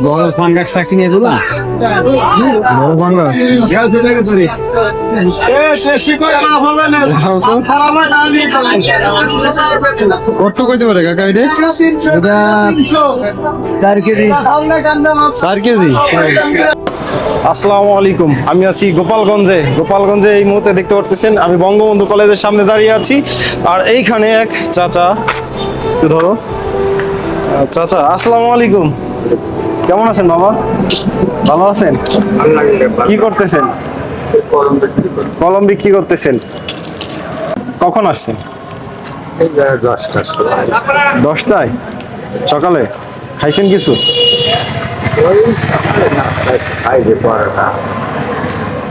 বড় ফাঙ্গাসটা কিনে দিলা, বড় ফাঙ্গাস কত কইতে পারে কাকা এটা? এটা 4 কেজি। 4 কেজি। আসসালামু আলাইকুম, আমি আছি গোপালগঞ্জে এই মুহূর্তে দেখতে পারতেছেন আমি বঙ্গবন্ধু কলেজের সামনে দাঁড়িয়ে আছি। আর এইখানে এক চাচা, একটু ধরো চাচা, আসসালামু আলাইকুম, কেমন আছেন বাবা? ভালো আছেন? কি করতেছেন? কলম বিক্রি করতেছেন। কখন আসছেন? 10টায় সকালে। খাইছেন কিছু?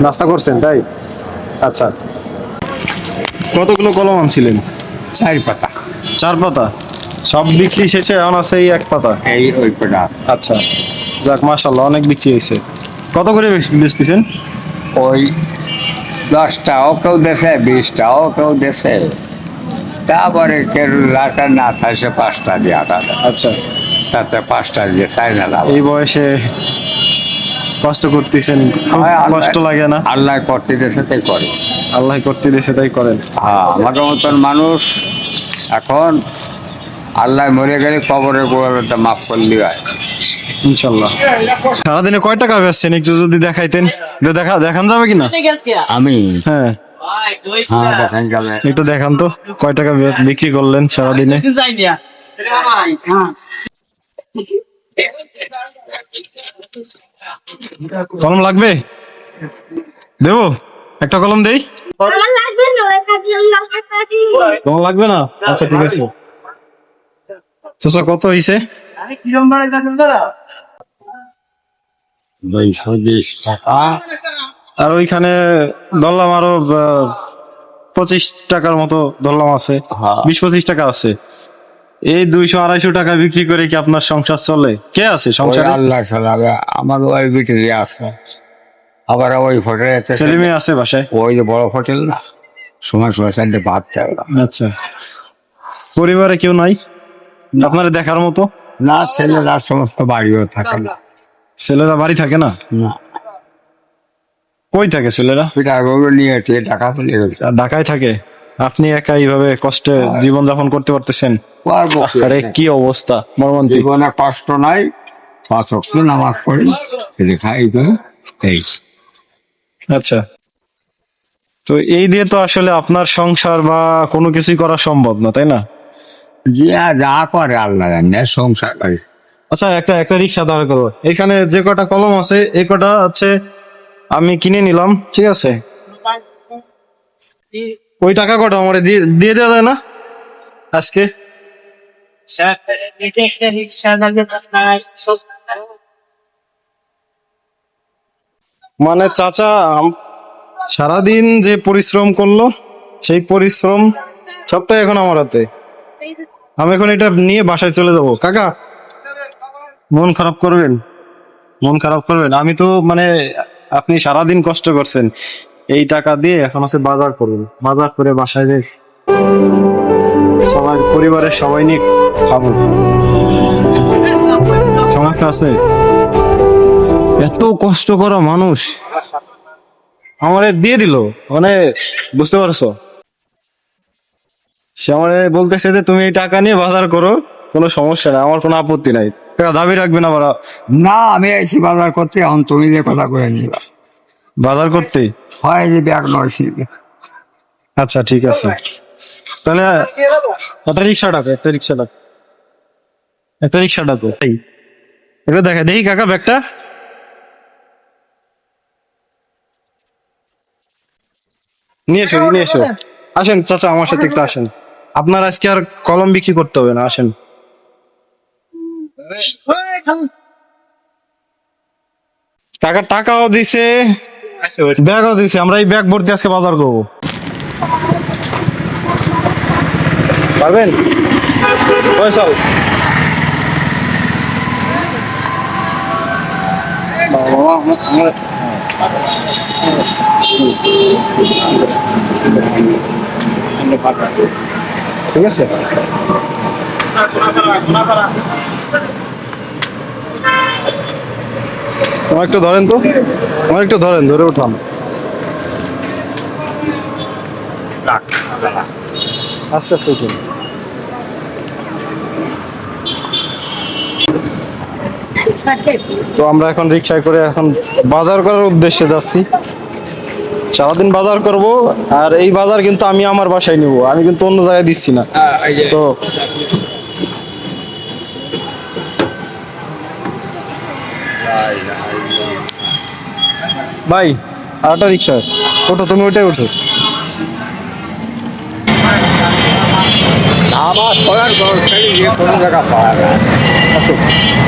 নাস্তা করছেন তাই? আচ্ছা, কতগুলো কলম আনছিলেন? 4 পাতা। 4 পাতা। সব বিক্রি শেষে এখন আছে এই 1 পাতা। এই ওই পাতা। আচ্ছা, যাক মাশাআল্লাহ, অনেক বিক্রি হয়েছে। কত করে বেচতেছেন? ওই 10টাও কেউ দেশে, 20টাও কেউ দেশে, তারপরে কেউ লাটা না থাকছে 5টা দিয়ে আটা, আচ্ছা, তাতে 5টা দিয়ে চাই না লাভ। এই বয়সে কষ্ট করতেছেন, খুব কষ্ট লাগে না? আল্লাহ করতে দেশে তাই করে। আল্লাহ করতে দিয়েছে তাই করেন। হ্যাঁ, আমাদের মতন মানুষ এখন আল্লাহ মরে গেলে কবরের গোয়ালটা মাফ করলে হয়। ইনশাল্লাহ। সারাদিনে কয় টাকা বেচছেন একটু যদি দেখাইতেন? একটু দেখান যাবে কিনা? আমি হ্যাঁ, হ্যাঁ দেখান যাবে। একটু দেখান তো কয় টাকা বিক্রি করলেন সারাদিনে। কলম লাগবে? দেবো, একটা কলম দেই। কলম লাগবে না? আচ্ছা ঠিক আছে। চাচা কত হয়েছে? 220 টাকা। আর ওইখানে ধরলাম আরো 25 টাকার মতো ধরলাম আছে, হ্যাঁ। 20-25 টাকা আছে। এই 200-250 টাকা বিক্রি করে কি আপনার সংসার চলে? কে আছে ওই সংসারে? আল্লাহ চালাবে। আমার ওই ভিতরে আছে, আবার ওই হোটেলে ছেলে মেয়ে আছে বাসায়? ওই যে বড় হোটেল না, সময় সময় চাইলে ভাত চাই আচ্ছা, পরিবারে কেউ নাই আপনারা দেখার মতো? না, ছেলেরা সমস্ত বাড়িও থাকে না। ছেলেরা বাড়ি থাকে না? না, কই থাকে ছেলেরা? পিঠাগুলো নিয়ে টিয়ে টাকা চলে গেছে। আর ঢাকায় থাকে? আপনি একা এইভাবে কষ্টে জীবন যাপন করতে পারতেছেন? পারবো কি? আরে কি অবস্থা, মর্মান্তিক। জীবনে কষ্ট নাই, 5 ওয়াক্ত নামাজ পড়ি, ছেলে খাই এই। আচ্ছা, তো এই দিয়ে তো আসলে আপনার সংসার বা কোনো কিছুই করা সম্ভব না, তাই না? যা যা করে আল্লাহ জানে, সংসার করে। আচ্ছা, একটা রিক্সা দাঁড় করো। এখানে যে কটা কলম আছে এই কটা আছে আমি কিনে নিলাম, ঠিক আছে? ওই টাকা কটা আমার দিয়ে দেওয়া যায় না আজকে? মানে চাচা সারাদিন যে পরিশ্রম করলো সেই পরিশ্রম সবটাই এখন আমার হাতে। আমি এখন এটা নিয়ে বাসায় চলে যাব। কাকা, মন খারাপ করবেন? মন খারাপ করবেন? আমি তো মানে আপনি সারাদিন কষ্ট করছেন, এই টাকা দিয়ে এখন আছে বাজার করবেন, বাজার করে বাসায় যে সবাই পরিবারের সবাই নিয়ে খাবো। সমস্যা আছে? এত কষ্ট করা মানুষ আমারে দিয়ে দিল, মানে বুঝতে পারছো? সে আমারে বলতেছে যে তুমি এই টাকা নিয়ে বাজার করো, কোনো সমস্যা নাই, আমার কোনো আপত্তি নাই। টাকা দাবি রাখবে না? না, আমি আইছি বাজার করতে, এখন তুমি যে কথা করে নিবা বাজার করতে হয় যে ব্যাগ নয়। আচ্ছা ঠিক আছে, তাহলে একটা রিক্সা ডাকো, একটা রিক্সা ডাকো। এটা দেখা দেখি কাকা ব্যাগটা। নিয়ে এসো। আসেন চাচা, আমার সাথে একটু আসেন। আপনার আজকে আর কলম বিক্রি করতে হবে না, আসেন। টাকাও দিছে, ব্যাগও দিছে। আমরা এই ব্যাগ ভর্তি আজকে বাজার করবো, পারবেন? চল। ঠিক আছে। আমার একটু ধরেন তো, আমার একটু ধরেন, ধরে উঠান। আস্তে আস্তে উঠুন। তো আমরা এখন রিক্সায় করে এখন বাজার করার উদ্দেশ্যে যাচ্ছি। সারাদিন বাজার করব, আর এই বাজার কিন্তু আমি আমার বাসায় নিব, আমি কিন্তু অন্য জায়গায় দিচ্ছি না। তো ভাই, আরেকটা রিক্সা ওঠো, তুমি ওইটাই ওঠো। আমার পড়ার দরকারি যে কোনো জায়গা পাওয়া যায়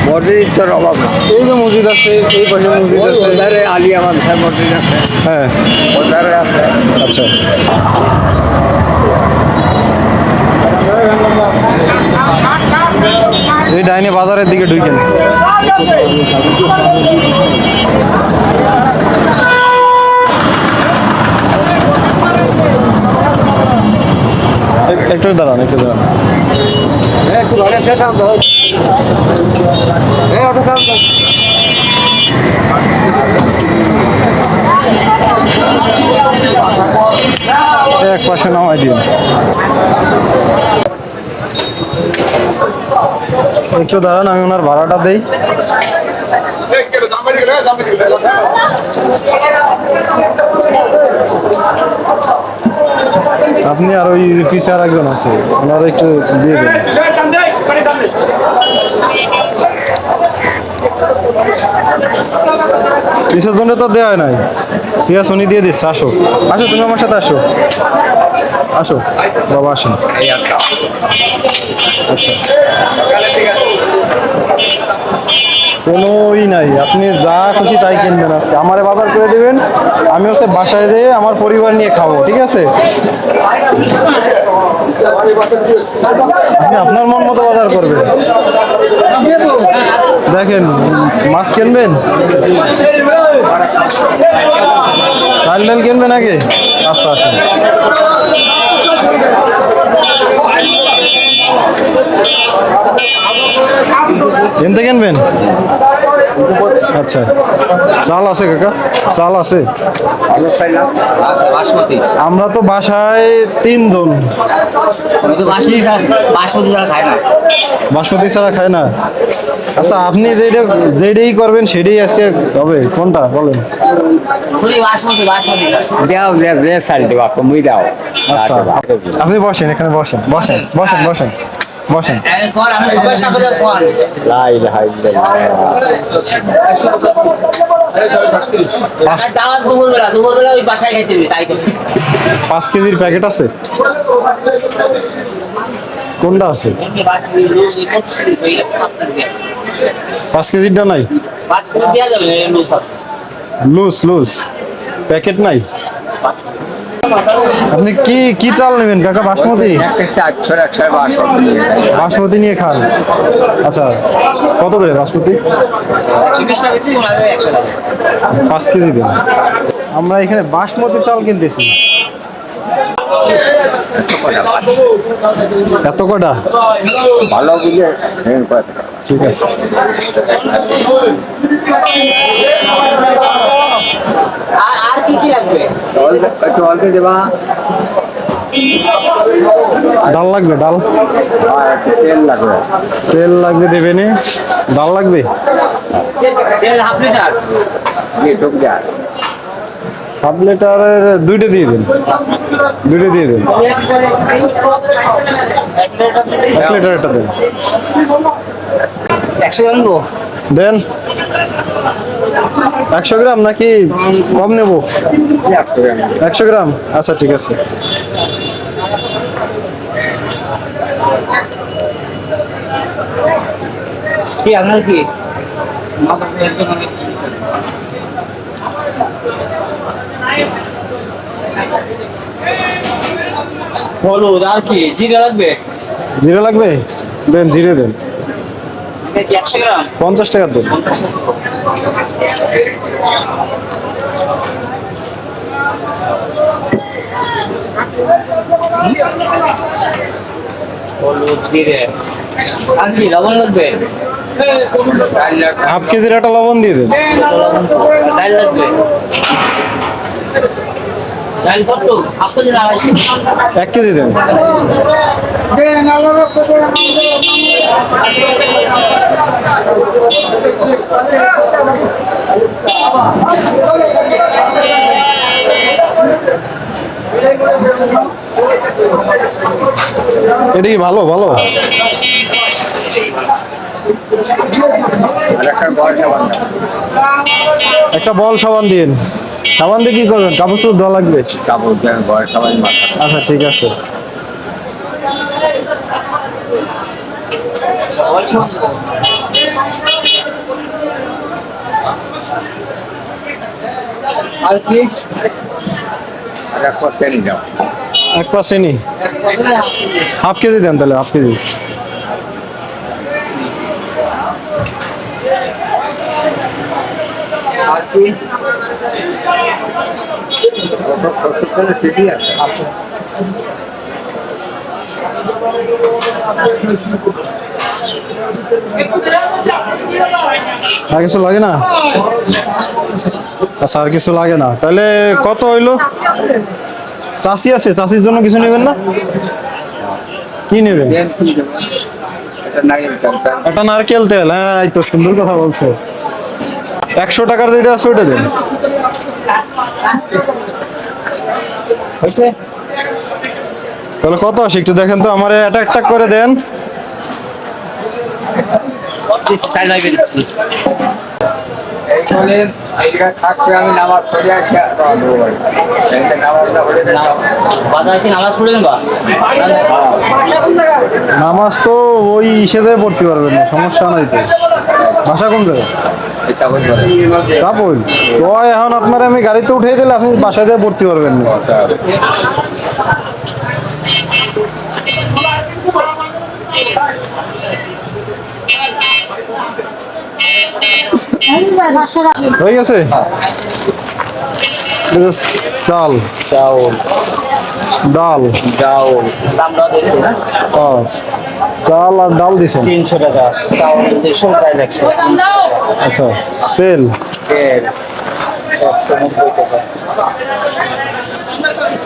মসজিদের অভাব না। এই যে মসজিদ আছে, এই পাশে মসজিদ আছে। ওধারে আলিয়া মানসার মসজিদ আছে, হ্যাঁ, ওধারে আছে। আচ্ছা। এই ডাইনে বাজারের দিকে ঢুকেন। একটু দাঁড়ান, একটু দাঁড়ান। একটু ঘরে সেটাম তো অটো কাম তো এক পাশে নামাই দিন। একটু দাঁড়ান, আমি ওনার ভাড়াটা দেই। আপনি আর ওই পিছে আর একজন আছে, ওনারা একটু দিয়ে দেন। পিছের জন্য তো দেওয়া হয় নাই, ঠিক আছে, উনি দিয়ে দিচ্ছে। আসো আসো, তুমি আমার সাথে আসো, আসো বাবা, আসেন। আচ্ছা, কোনোই নাই, আপনি যা খুশি তাই কিনবেন। আজকে আমারে বাজার করে দিবেন, আমি হচ্ছে বাসায় যেয়ে আমার পরিবার নিয়ে খাবো, ঠিক আছে? আপনি আপনার মন মতো বাজার করবেন। দেখেন, মাছ কিনবেন, চাল ডাল কিনবেন আগে? আচ্ছা, আসেন। কিনতে কিনবেন? আচ্ছা, চাল আছে কাকা? চাল আছে? আমরা তো বাসায় 3 জন। বাসমতি ছাড়া খায় না? আচ্ছা, আপনি যেটাই করবেন সেটাই আজকে হবে, কোনটা বলেন? দাও দে সারি দেবো মুই দাও। আচ্ছা, আপনি বসেন, এখানে বসেন, বসেন বসেন বসেন বসেন। লাই লাই দুপুরবেলা ওই বাসায় খাইতে হবে, তাই করছি। 5 কেজির প্যাকেট আছে? কোনটা আছে? 5 কেজিরটা নাই? 5 কেজি দেওয়া যাবে না, লুজ আছে। লুজ লুজ প্যাকেট নাই? আপনি কি কি চাল নেবেন কাকা? বাসমতি? বাসমতি নিয়ে খান? আচ্ছা, কত করে বাসমতি? 120 টাকা বেশি, 100 টাকা। 5 কেজি দেন। আমরা এখানে বাসমতি চাল কিনতেছি। এত কটা? ভালো বুঝে ঠিক আছে। আর কি কি লাগবে? একটু অল্প দেবা। ডাল লাগবে? ডাল? তেল লাগবে। তেল লাগবে, দেবেনি? ডাল লাগবে? তেল হাফ লিটার। হাফ লিটারের 2টা দিয়ে দিন, 2টা দিয়ে দিন। 1 লিটার এটা দেন। 100 গ্রাম নেবো। দেন। 100 গ্রাম নাকি কম নেব? 100 গ্রাম, আচ্ছা ঠিক আছে। কি আপনার কি? হলুদ আর কি? জিরা লাগবে? জিরে লাগবে? দেন, জিরে দেন। 100 গ্রাম 50 টাকা দেন। হলুদ, জিরে আর কি? লবণ লাগবে? হাফ কেজির একটা লবণ দিয়ে দেন। ডাল লাগবে। ডাল কত? আপনাদের 250। 1 কেজি দেন। এটা কি ভালো ভালো? একটা বল সাবান দিন। সাবান দিয়ে কি করবেন? কাপড় চোপড় ধোয়া লাগবে। কাপড় দেন, ঘর সবাই মাথা। আচ্ছা ঠিক আছে। আর কি? আর এক পার্সেন্ট দাও। 1 চিনি। হাফ কেজি দেন তাহলে, হাফ কেজি। আর কি? সিটি আছে। আছে। আর কিছু লাগে না? আচ্ছা আর কিছু লাগে না, তাহলে কত হইলো? চাষি আছে, চাষির জন্য কিছু নেবেন না? কি নেবেন? এটা নারকেল তেল। একটা নারকেল তেল। হ্যাঁ এই তো সুন্দর কথা বলছো। 100 টাকার যেটা আছে ওইটা দেন। হয়েছে? তাহলে কত আসে একটু দেখেন তো, আমার একটা করে দেন। চাল লাগবে দিচ্ছি। এইখানে এইটা থাকবে, আমি নামাজ পড়ে আসি আর দেবো বাড়ি। এইটা নামাজটা পড়ে দেন। বাজার কি নামাজ পড়লেন বা? নামাজ তো ওই হিসেবে পড়তে পারবেন না, সমস্যা নাই তো। ভাষা কোন জায়গায়? এই চাকরি করে। চাপল তো এখন আপনার আমি গাড়িতে উঠিয়ে দিলে আপনি বাসায় যেয়ে পড়তে পারবেন না। হয়ে গেছে? চাল, চাউল, ডাল, চাউল। দামটা দেখুন না। চাল আর ডাল দিছেন। 300 টাকা। চাউল 200, প্রায় 100। আচ্ছা তেল, তেল 190 টাকা।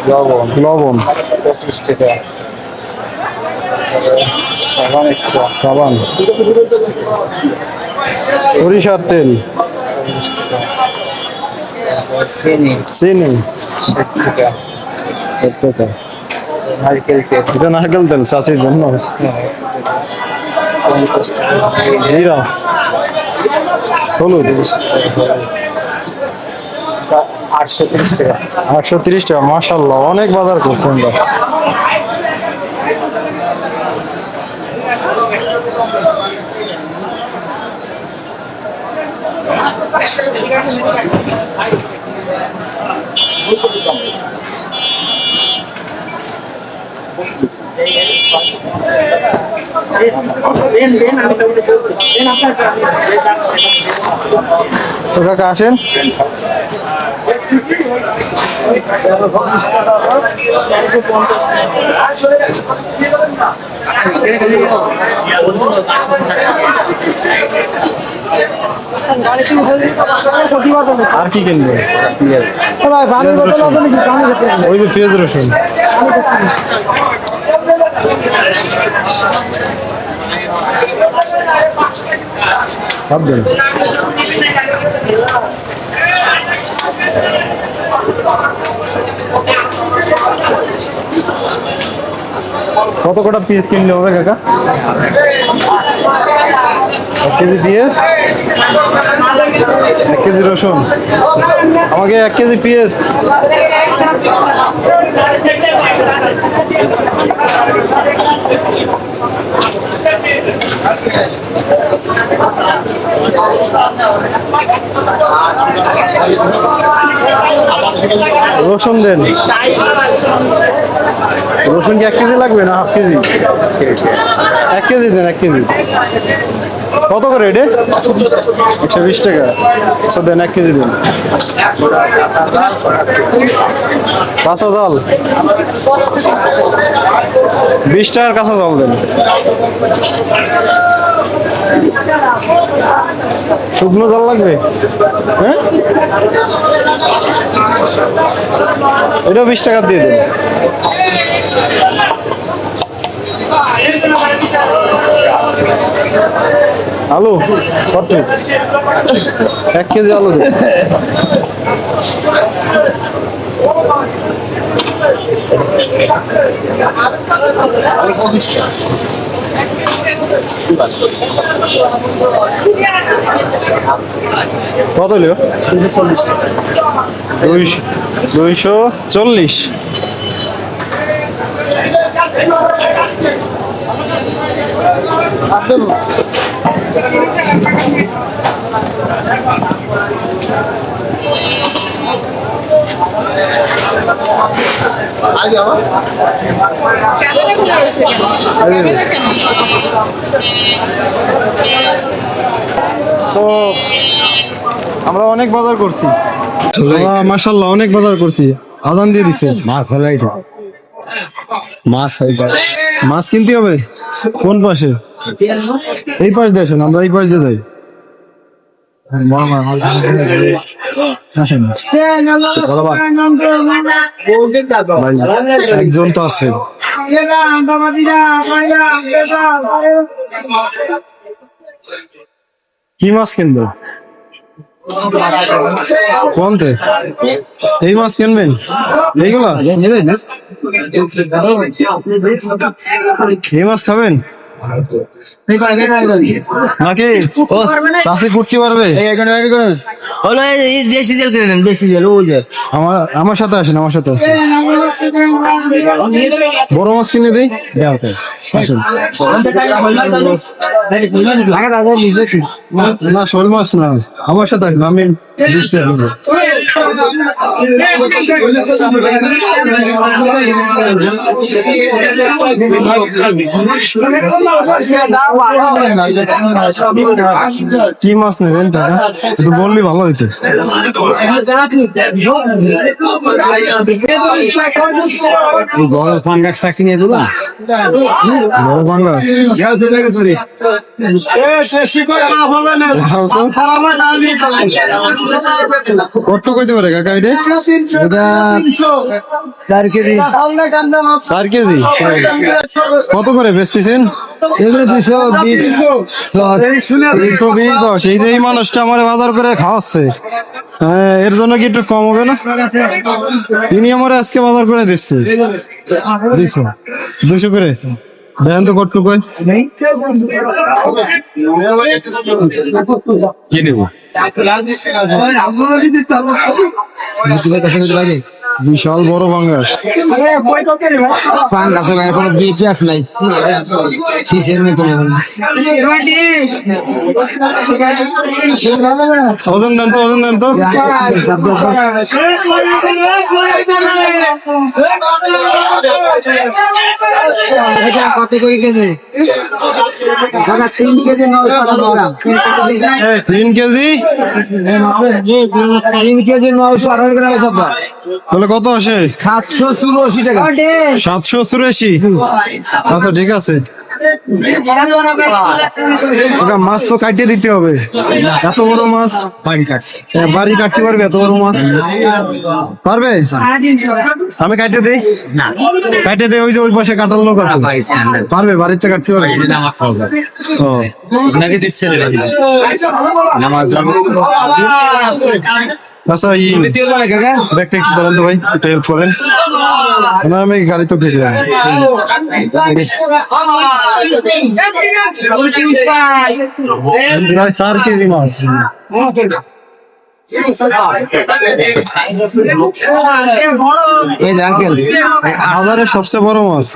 লবণ, লবণ 25 টাকা। সাবান একটু। সাবান, সরিষার তেল, চিনি চিনি 60 টাকা। 1 টাকা। নারকেল তেল এটা নারকেল তেল চাচির জন্য। 50 টাকা। জিরা, হলুদ 830 টাকা। 830 টাকা। মাশাআল্লাহ অনেক বাজার করছেন তো। তো কাকা আসেন। আর কি কিনবে? ওই যে পেঁয়াজ রসুন। ভাববেন কত কটা পিস কিনলে হবে কাকা? 1 কেজি পেঁয়াজ, 1 কেজি রসুন, আমাকে 1 কেজি পেঁয়াজ। রসুন দেন। রসুন কি 1 কেজি লাগবে না হাফ কেজি? 1 কেজি দেন, 1 কেজি। কত করে এটা? 120 টাকা। আচ্ছা দেন 1 কেজি দেন। কাঁচা জল 20 টাকার কাঁচা জল দেন। শুকনো জল লাগবে, হ্যাঁ এটা 20 টাকা দিয়ে দেবে। আলু কত? 1 কেজি আলু দে। কত লিও? 240। তো আমরা অনেক বাজার করছি, মাশাআল্লাহ অনেক বাজার করছি। আজান দিয়ে দিছে। মাছ কিনতে হবে। কোন পাশে? এই পাশ দিয়ে আসেন, আমরা এই পাশ দিয়ে যাই। একজন তো আছে। কি মাছ কিনবো? কোনতে? এই মাছ কিনবেন? এইগুলা এই মাছ খাবেন নাকি? চাষি করতে পারবে? আমার সাথে আসেন, আমার সাথে আসেন। বড় মাছ কিনে দিই। না শোল মাছ না, আমার সাথে আসেন, আমি বুঝতে পারবো। কি মাছ নেবেন দাদা? একটু বললি ভালো হইতো। বড় পাঙ্গাসটা কিনে দিলা? বড় পাঙ্গাস কত কইতে পারে কাকা? এটা 4 কেজি। 4 কেজি কত করে বেচতেছেন? এগুলো 220। এই যে এই মানুষটা আমার বাজার করে খাওয়াচ্ছে, হ্যাঁ এর জন্য কি একটু কম হবে না? তিনি আমার আজকে বাজার করে দিচ্ছে 200 করে। দেখেন তো কত কয় কি নেব? বিশাল বড় পাঙ্গাস। কোনো বিশ্বাস নাই। ওজন দেন তো, ওজন দেন তো। কত করে কেজি? 3 কেজি 3 কেজি 918 গ্রাম। তাহলে কত আসে? 784 টাকা। 784। আচ্ছা ঠিক আছে। মাছ তো কাটিয়ে দিতে হবে। এত বড় মাছ বাড়ি কাটতে পারবে? এত বড় মাছ পারবে? আমি কাটিয়ে দিই, কাটিয়ে দিই। ওই যে ওই পাশে কাটার লোক আছে, পারবে? বাড়িতে কাটতে পারবে? আচ্ছা ব্যাগটা একটু বলেন তো ভাই, একটু হেল্প করেন। আমি গাড়ি তো দেখলাম। 4 কেজি মাছ। বাজারের সবচেয়ে বড় মাছ।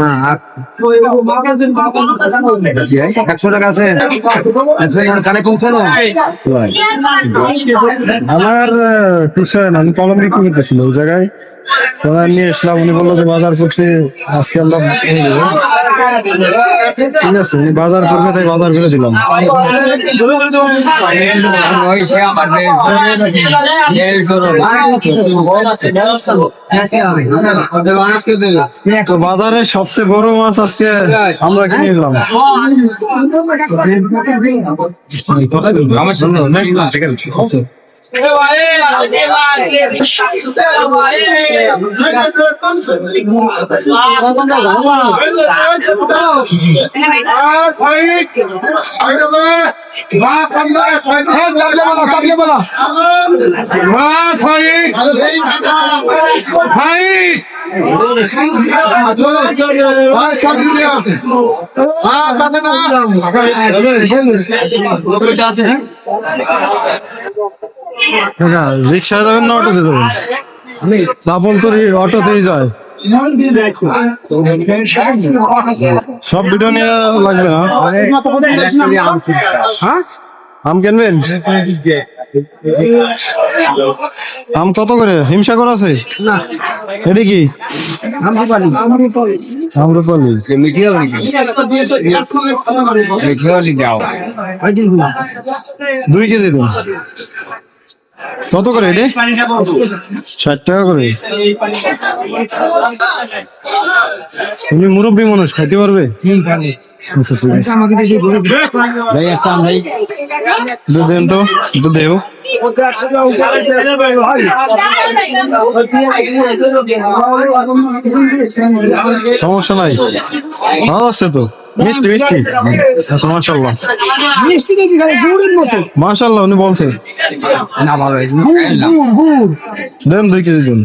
100 টাকা আছে। আমার আমি কলম বিক্রি করতেছিল ওই জায়গায় বাজার নিয়ে এসলাম, উনি বললো যে বাজার করতে আজকে আমরা এনে দেবো। ঠিক আছে, উনি বাজার করবে তাই বাজার করে দিলাম। হয়েছে আমাদের তো বাজারে সবচেয়ে বড় মাছ আজকে আমরা কিনে নিলাম। রিক্সায় যাবেন না অটোতে যাবেন? চাপল তো অটোতেই যায়। সব ভিডিও নিয়ে লাগবে না। হ্যাঁ, আম কিনবেন? আম কত করে? হিমসাগর আছে? এটা কি আম্রপালি? দাও 2 কেজি দিন। কত করে এটা? 60 টাকা করে। উনি মুরব্বী মানুষ, খাইতে পারবে? আচ্ছা, ঠিক আছে। দেন তো, একটু দেও। সমস্যা নাই, ভালো আছে তো, মিষ্টি মিষ্টি। আচ্ছা, মাশাআল্লাহ মিষ্টি দেখি খালি গুড়ের মতো। মাশাআল্লাহ, উনি বলছে না ভালো গুড় দেন 2 কেজি দিন।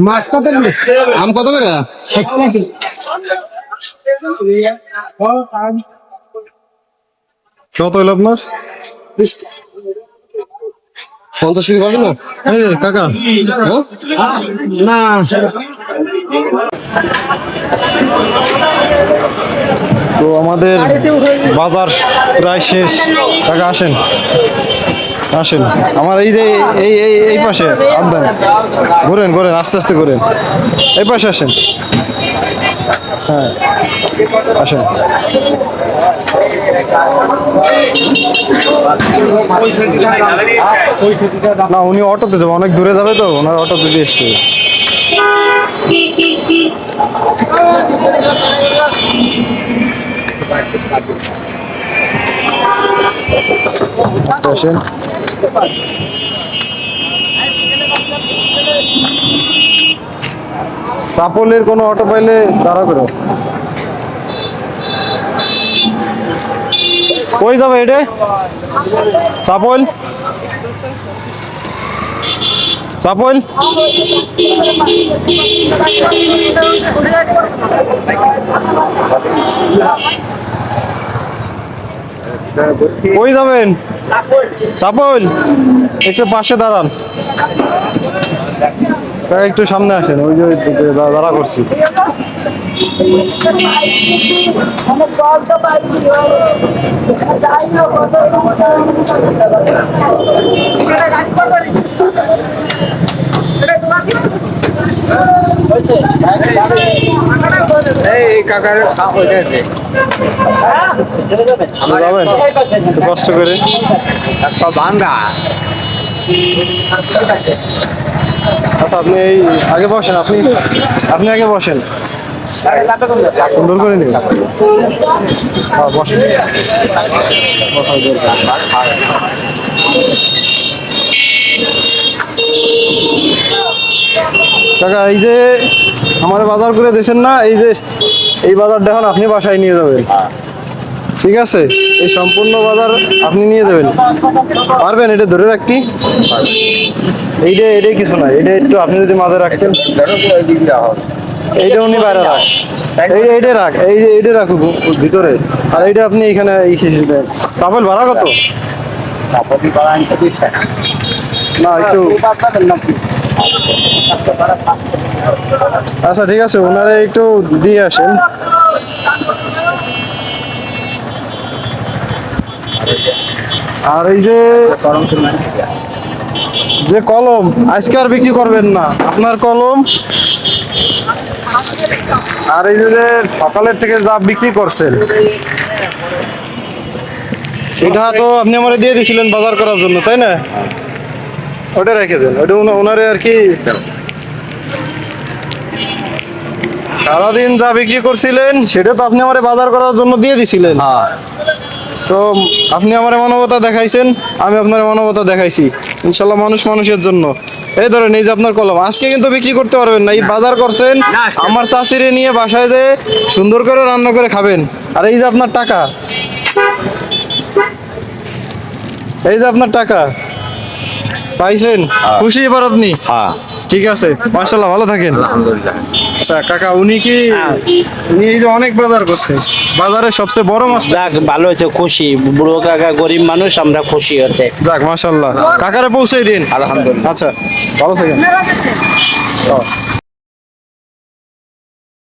মাছ কত আম কত করে? 60 টাকা। কত হইল আপনার? 50 কেজি পাবেন না? এই যে কাকা, না তো আমাদের বাজার প্রায় শেষ। কাকা আসেন আসেন, আমার এই যে এই পাশে আদান ঘুরেন ঘুরেন, আস্তে আস্তে ঘুরেন, এই পাশে আসেন। হ্যাঁ আসেন। না, উনি অটোতে যাবে, অনেক দূরে যাবে তো, ওনার অটোতে দিয়ে এসছে। আসেন। সাপলের কোনো অটো পাইলে দাঁড়া করো। কই যাবে এটা? সাপল সাপল কই যাবেন? সাপল একটু পাশে দাঁড়ান, একটু সামনে আসেন, ওই যে দাঁড়া করছি। এই কাকার হয়েছে যাবেন একটু কষ্ট করে। একটা বান্দা। আচ্ছা, আপনি এই আগে বসেন, আপনি আপনি আগে বসেন, সুন্দর করে নিন। বসেন। কাকা, এই যে আমার বাজার করে দিয়েছেন না, এই যে এই বাজার দেখুন, আপনি বাসায় নিয়ে যাবেন, ঠিক আছে? এই সম্পূর্ণ বাজার আপনি নিয়ে যাবেন, পারবেন এটা ধরে রাখতে? এইটাই কিছু না, এটা একটু আপনি যদি মাঝে রাখতেন। এইটা উনি বাইরে রাখ, এইটা রাখ, এইটা রাখুক ভিতরে, আর এইটা আপনি এখানে দেন। চাপেল ভাড়া কত? না একটু, আচ্ছা ঠিক আছে, ওনারা একটু দিয়ে আসেন। আর এই যে কলম আজকে আর বিক্রি করবেন না, আপনার কলম। আর এই যে সকালের থেকে যা বিক্রি করছেন, এটা তো আপনি আমারে দিয়ে দিয়েছিলেন বাজার করার জন্য, তাই না? ওটা রেখে দেন, ওটা ওনারে আর কি সারাদিন যা বিক্রি করছিলেন সেটা তো আপনি আমারে বাজার করার জন্য দিয়ে দিছিলেন। তো আপনি আমার মানবতা দেখাইছেন, আমি আপনার মানবতা দেখাইছি। ইনশাল্লাহ মানুষ মানুষের জন্য। এই ধরেন এই যে আপনার কলম, আজকে কিন্তু বিক্রি করতে পারবেন না, এই বাজার করছেন, আমার চাচিরে নিয়ে বাসায় যেয়ে সুন্দর করে রান্না করে খাবেন। আর এই যে আপনার টাকা, এই যে আপনার টাকা পাইছেন, খুশি এবার আপনি? হ্যাঁ, ঠিক আছে, মাশাআল্লাহ, ভালো থাকেন। আলহামদুলিল্লাহ। আচ্ছা কাকা, উনি এই যে অনেক বাজার করছে, বাজারে সবচেয়ে বড় মাছ। যাক ভালো হয়েছে, খুশি। বুড়ো কাকা গরিব মানুষ, আমরা খুশি হতে। যাক মাশাআল্লাহ, কাকারে পৌঁছে দিন। আলহামদুলিল্লাহ। আচ্ছা ভালো থাকেন।